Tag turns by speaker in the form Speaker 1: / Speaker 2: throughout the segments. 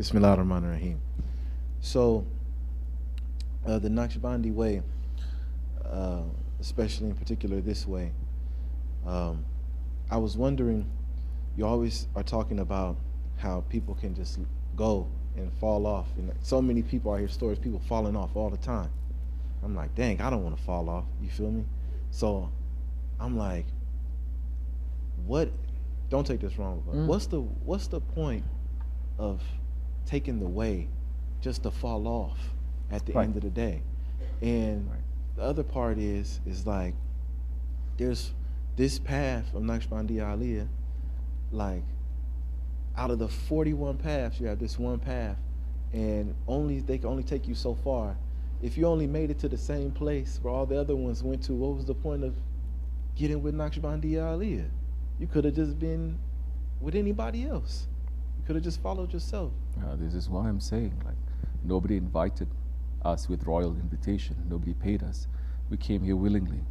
Speaker 1: Bismillahirrahmanirrahim. So, the Naqshbandi way, especially in particular this way, I was wondering, you always are talking about how people can just go and fall off. And so many people, I hear stories, people falling off all the time. I'm like, dang, I don't want to fall off, you feel me? So I'm like, what, don't take this wrong, but what's the point of taking the way just to fall off at the end of the day? And the other part is like, there's this path of Naqshbandi Aliyah, like out of the 41 paths, you have this one path, and they can only take you so far. If you only made it to the same place where all the other ones went to, what was the point of getting with Naqshbandi Aliyah? You could have just been with anybody else. You could have just followed yourself.
Speaker 2: This is why I'm saying, like, nobody invited us with royal invitation. Nobody paid us. We came here willingly.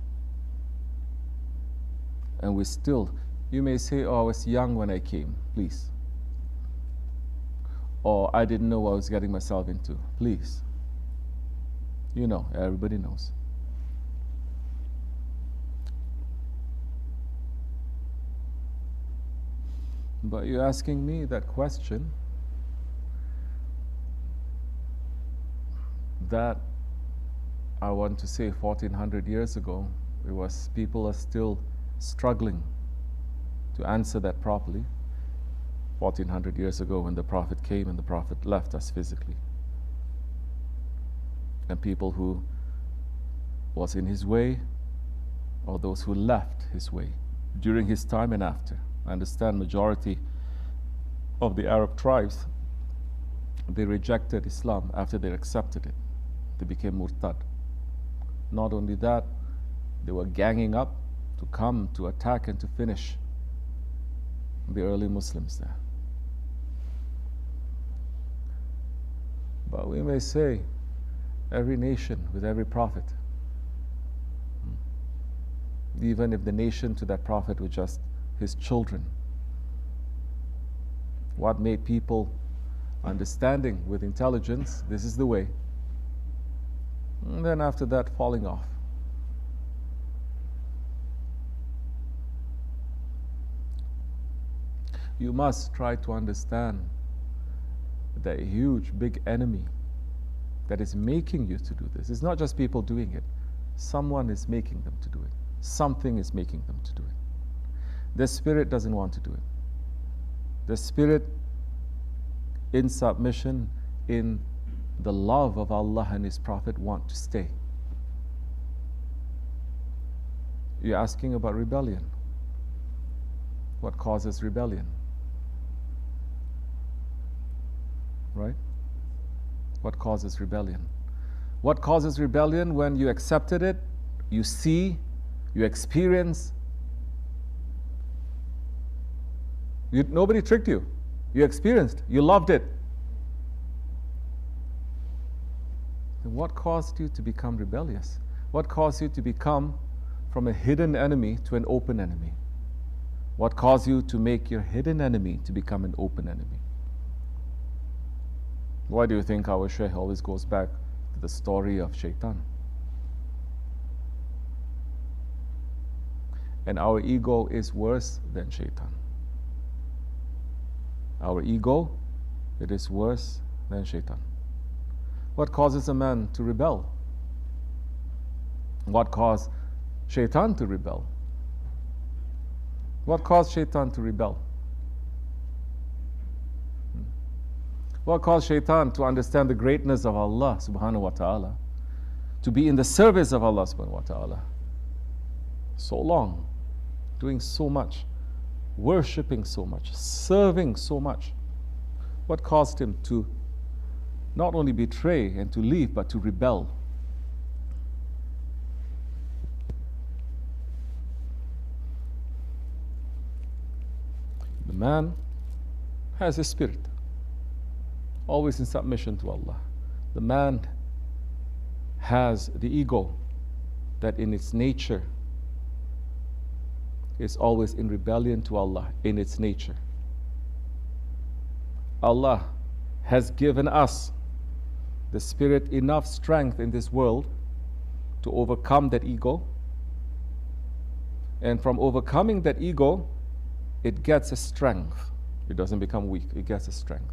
Speaker 2: And we're still, you may say, oh, I was young when I came, please. Or I didn't know what I was getting myself into, please. You know, everybody knows. But you're asking me that question that I want to say 1400 years ago, people are still struggling to answer that properly. 1400 years ago when the Prophet came and the Prophet left us physically. And people who was in his way, or those who left his way during his time and after. I understand majority of the Arab tribes, they rejected Islam after they accepted it. They became murtad. Not only that, they were ganging up to come to attack and to finish the early Muslims there. But we may say every nation with every prophet, even if the nation to that prophet was just his children, what made people understanding with intelligence, this is the way, and then after that falling off. You must try to understand the huge, big enemy that is making you to do this. It's not just people doing it. Someone is making them to do it. Something is making them to do it. The spirit doesn't want to do it. The spirit, in submission, in the love of Allah and His Prophet, want to stay. You're asking about rebellion. What causes rebellion? Right? What causes rebellion? What causes rebellion? When you accepted it, you see, you experience. Nobody tricked you. You experienced, you loved it. Then what caused you to become rebellious? What caused you to become from a hidden enemy to an open enemy? What caused you to make your hidden enemy to become an open enemy? Why do you think our Shaykh always goes back to the story of Shaitan? And our ego is worse than Shaitan. Our ego, it is worse than Shaitan. What causes a man to rebel? What caused Shaitan to rebel? What caused Shaitan to rebel? What caused Shaitan to understand the greatness of Allah subhanahu wa ta'ala, to be in the service of Allah subhanahu wa ta'ala? So long, doing so much, worshipping so much, serving so much. What caused him to not only betray and to leave, but to rebel? The man has a spirit, always in submission to Allah. The man has the ego that in its nature is always in rebellion to Allah, in its nature. Allah has given us, the Spirit, enough strength in this world to overcome that ego. And from overcoming that ego, it gets a strength. It doesn't become weak, it gets a strength.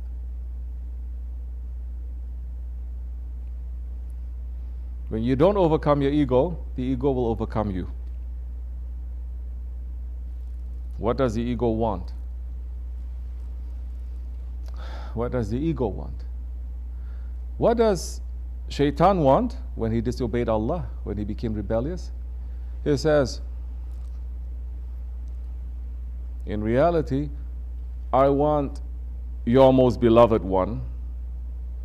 Speaker 2: When you don't overcome your ego, the ego will overcome you. What does the ego want? What does the ego want? What does Shaitan want when he disobeyed Allah, when he became rebellious? He says, in reality, I want your most beloved one,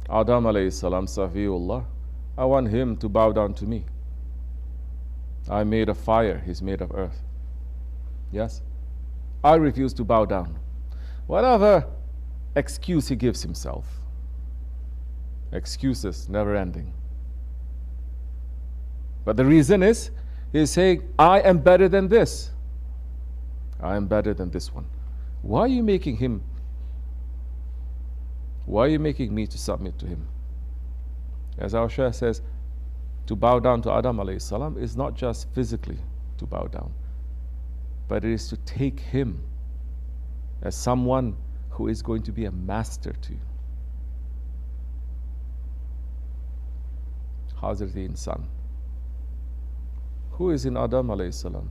Speaker 2: Adam alayhi salam, Safiullah. I want him to bow down to me. I'm made of fire, he's made of earth. Yes? I refuse to bow down. Whatever excuse he gives himself. Excuses never ending. But the reason is, he's saying, I am better than this. I am better than this one. Why are you making him? Why are you making me to submit to him? As our Shaykh says, to bow down to Adam alayhi salam is not just physically to bow down, but it is to take him as someone who is going to be a master to you. Hazrat Insan. Who is in Adam alayhi salam?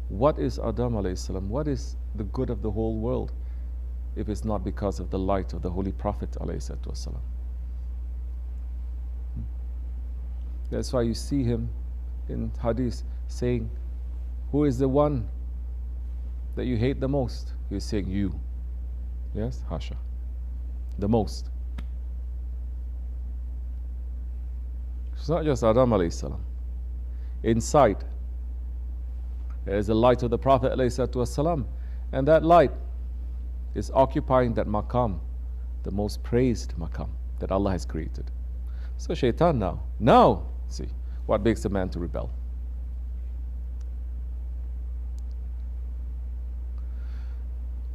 Speaker 2: What is Adam alayhi salam? What is the good of the whole world if it's not because of the light of the Holy Prophet alayhi salam? That's why you see him in hadith saying, who is the one that you hate the most? He's saying you. Yes, Hasha. The most. It's not just Adam alayhi salam. Inside, there is the light of the Prophet alayhi salam, and that light is occupying that maqam, the most praised maqam that Allah has created. So Shaitan now, see, what makes a man to rebel?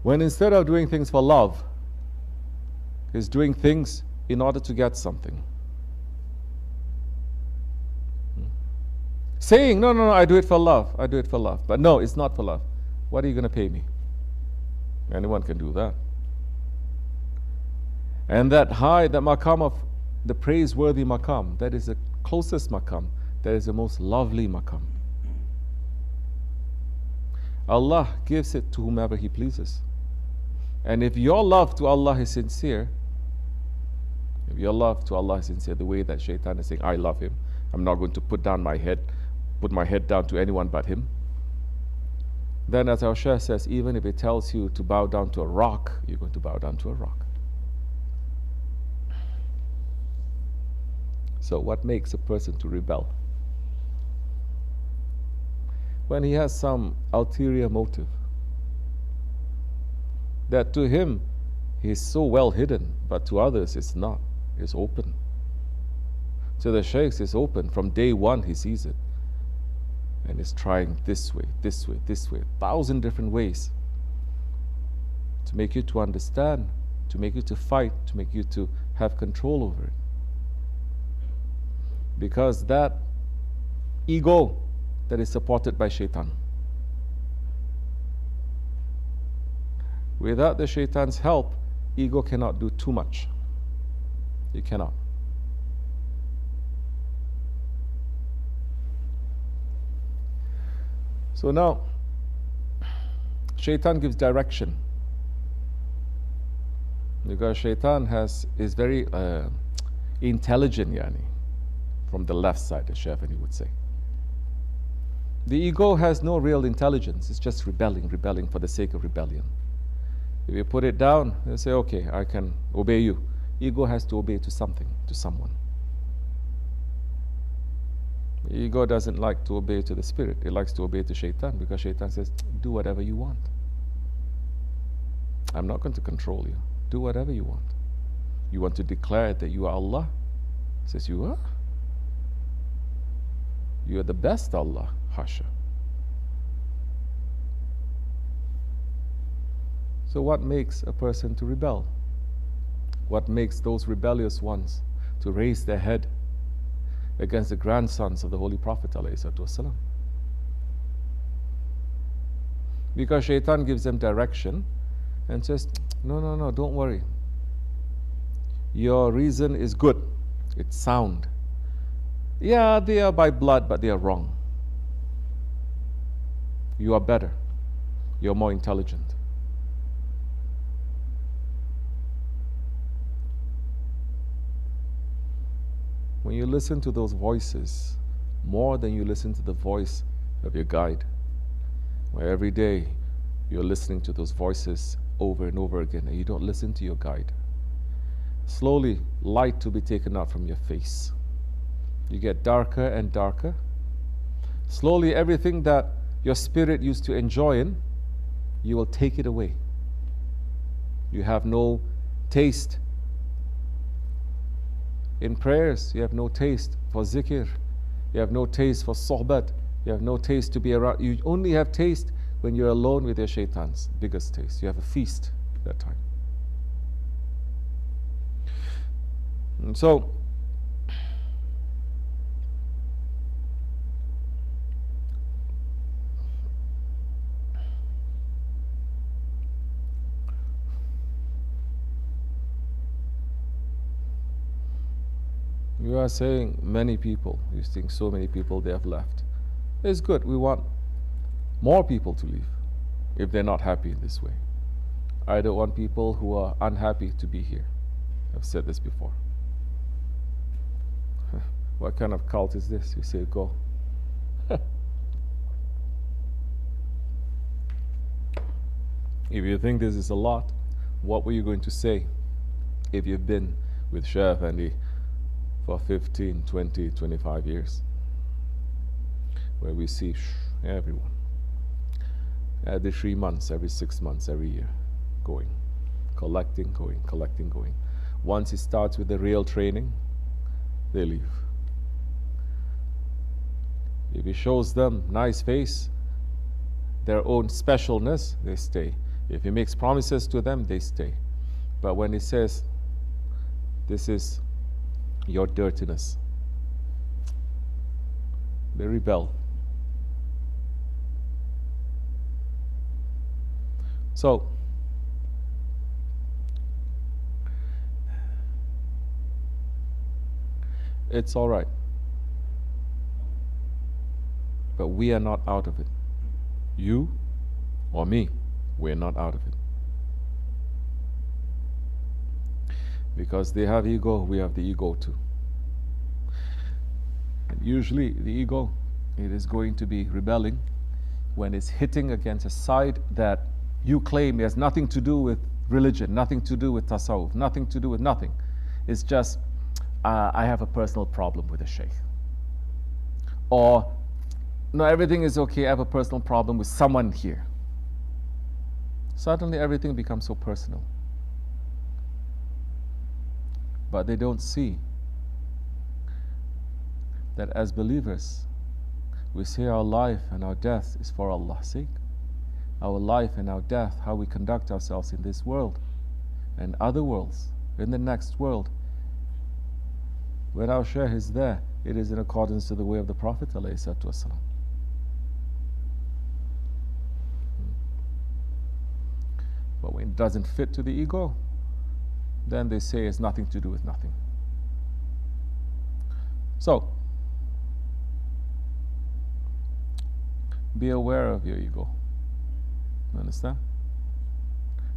Speaker 2: When instead of doing things for love, he's doing things in order to get something. Saying, no, I do it for love, I do it for love. But no, it's not for love. What are you going to pay me? Anyone can do that. And that high, that maqam of the praiseworthy maqam, that is the closest maqam, that is the most lovely maqam. Allah gives it to whomever He pleases. And if your love to Allah is sincere, the way that Shaitan is saying, I love him, I'm not going to put my head down to anyone but him, then as our Shaykh says, even if it tells you to bow down to a rock, you're going to bow down to a rock. So what makes a person to rebel? When he has some ulterior motive, that to him he is so well hidden, but to others it's not. It's open. To the sheikhs it's open. From day one he sees it. And is trying this way, 1,000 different ways to make you to understand, to make you to fight, to make you to have control over it. Because that ego that is supported by Shaitan, without the Shaitan's help, ego cannot do too much. It cannot. So now, Shaitan gives direction. Because Shaitan is very intelligent, from the left side, as Shafani would say. The ego has no real intelligence. It's just rebelling for the sake of rebellion. If you put it down, you say, okay, I can obey you. Ego has to obey to something, to someone. The ego doesn't like to obey to the spirit. It likes to obey to Shaitan, because Shaitan says, do whatever you want. I'm not going to control you. Do whatever you want. You want to declare that you are Allah? He says, you are? You are the best Allah. Hasha. So what makes a person to rebel? what makes those rebellious ones to raise their head against the grandsons of the Holy Prophet ﷺ. Because shaitan gives them direction and says, no, don't worry. Your reason is good. It's sound. Yeah, they are by blood, but they are wrong. You are better. You're more intelligent. When you listen to those voices, more than you listen to the voice of your guide, where every day you're listening to those voices over and over again, and you don't listen to your guide, slowly light will be taken out from your face. You get darker and darker. Slowly everything that your spirit used to enjoy in, you will take it away. You have no taste in prayers. You have no taste for zikr. You have no taste for sohbat. You have no taste to be around. You only have taste when you're alone with your shaitans. Biggest taste. You have a feast at that time. And so, you are saying many people, you think so many people they have left. It's good. We want more people to leave if they're not happy in this way. I don't want people who are unhappy to be here. I've said this before. What kind of cult is this? You say, go. If you think this is a lot, what were you going to say if you've been with Shaykh Effendi for 15, 20, 25 years? Where we see everyone every 3 months, every 6 months, every year, going, collecting, going, collecting, going. Once it starts with the real training, they leave. If he shows them nice face, their own specialness, they stay. If he makes promises to them, they stay. But when he says, this is your dirtiness, they rebel. So, it's all right. But we are not out of it. You or me, we're not out of it. Because they have ego, we have the ego too. And usually the ego, it is going to be rebelling when it's hitting against a side that you claim has nothing to do with religion, nothing to do with tasawwuf, nothing to do with nothing. It's just, I have a personal problem with a sheikh. Or, no, everything is okay, I have a personal problem with someone here. Suddenly everything becomes so personal. But they don't see that as believers, we say our life and our death is for Allah's sake. Our life and our death, how we conduct ourselves in this world and other worlds, in the next world. When our shaykh is there, it is in accordance to the way of the Prophet ﷺ. But when it doesn't fit to the ego, then they say it's nothing to do with nothing. So, be aware of your ego. You understand?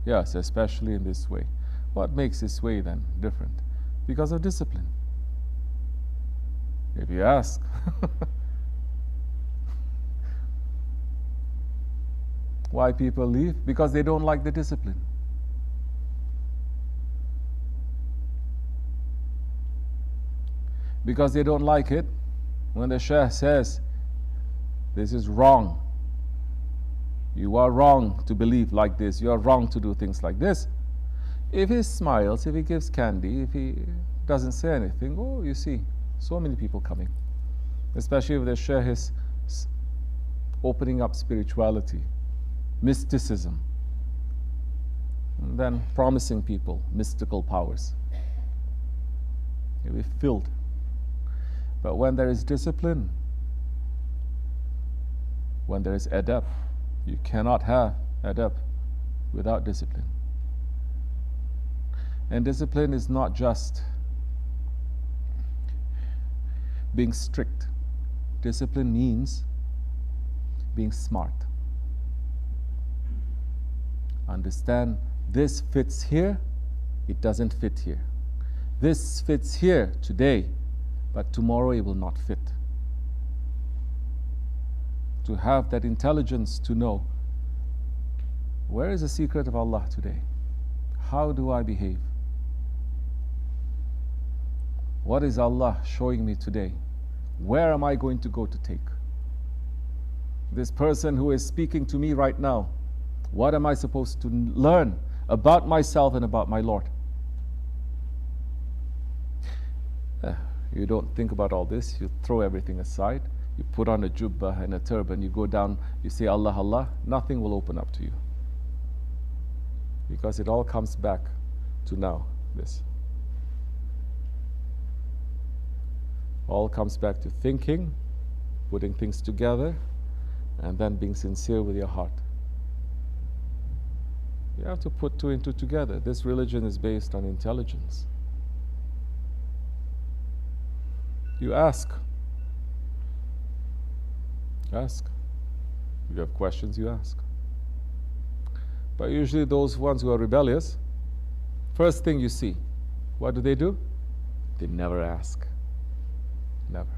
Speaker 2: Yes, especially in this way. What makes this way then different? Because of discipline. If you ask, why people leave? Because they don't like the discipline. Because they don't like it when the Shaykh says, this is wrong. You are wrong to believe like this. You are wrong to do things like this. If he smiles, if he gives candy, if he doesn't say anything, oh, you see, so many people coming. Especially if the Shaykh is opening up spirituality, mysticism. and then promising people mystical powers. You'll be filled. But when there is discipline, when there is adab, you cannot have adab without discipline. And discipline is not just being strict. Discipline means being smart. Understand, this fits here, it doesn't fit here. This fits here today, but tomorrow it will not fit. To have that intelligence to know, where is the secret of Allah today? How do I behave? What is Allah showing me today? Where am I going to go to take? This person who is speaking to me right now, what am I supposed to learn about myself and about my Lord? You don't think about all this, you throw everything aside, you put on a jubbah and a turban, you go down, you say Allah, Allah, nothing will open up to you. Because it all comes back to now, this. All comes back to thinking, putting things together, and then being sincere with your heart. You have to put two and two together. This religion is based on intelligence. You ask. Ask. If you have questions, you ask. But usually those ones who are rebellious, first thing you see, what do? They never ask. Never.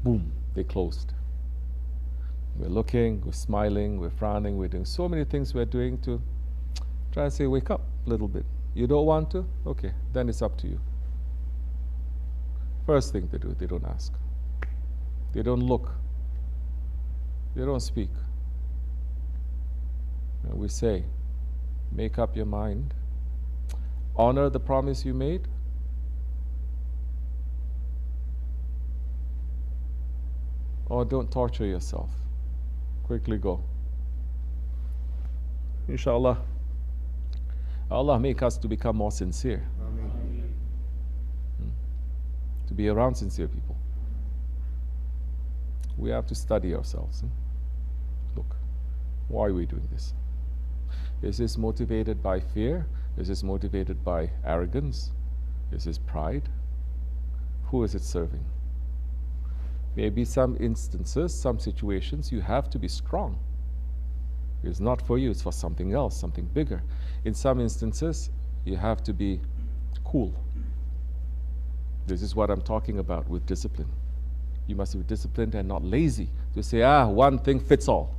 Speaker 2: Boom, they closed. We're looking, we're smiling, we're frowning, we're doing so many things we're doing to try and say, wake up a little bit. You don't want to? Okay, then it's up to you. First thing they do, they don't ask. They don't look. They don't speak. And we say, make up your mind. Honor the promise you made. Or don't torture yourself. Quickly go. Inshallah, Allah make us to become more sincere.
Speaker 1: Amen.
Speaker 2: To be around sincere people. We have to study ourselves. Look, why are we doing this? Is this motivated by fear? Is this motivated by arrogance? Is this pride? Who is it serving? Maybe some instances, some situations, you have to be strong. It's not for you, it's for something else, something bigger. In some instances, you have to be cool. This is what I'm talking about with discipline. You must be disciplined and not lazy to say, one thing fits all.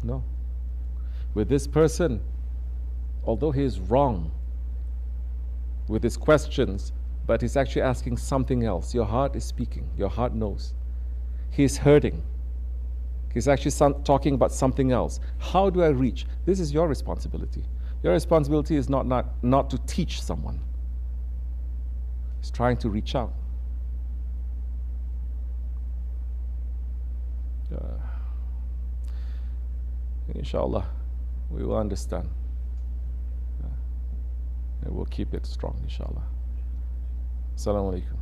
Speaker 2: No. With this person, although he is wrong with his questions, but he's actually asking something else. Your heart is speaking. Your heart knows. He's hurting. He's actually talking about something else. How do I reach? This is your responsibility. Your responsibility is not to teach someone. It's trying to reach out. Inshallah, we will understand. And we'll keep it strong, inshallah. Assalamu alaikum.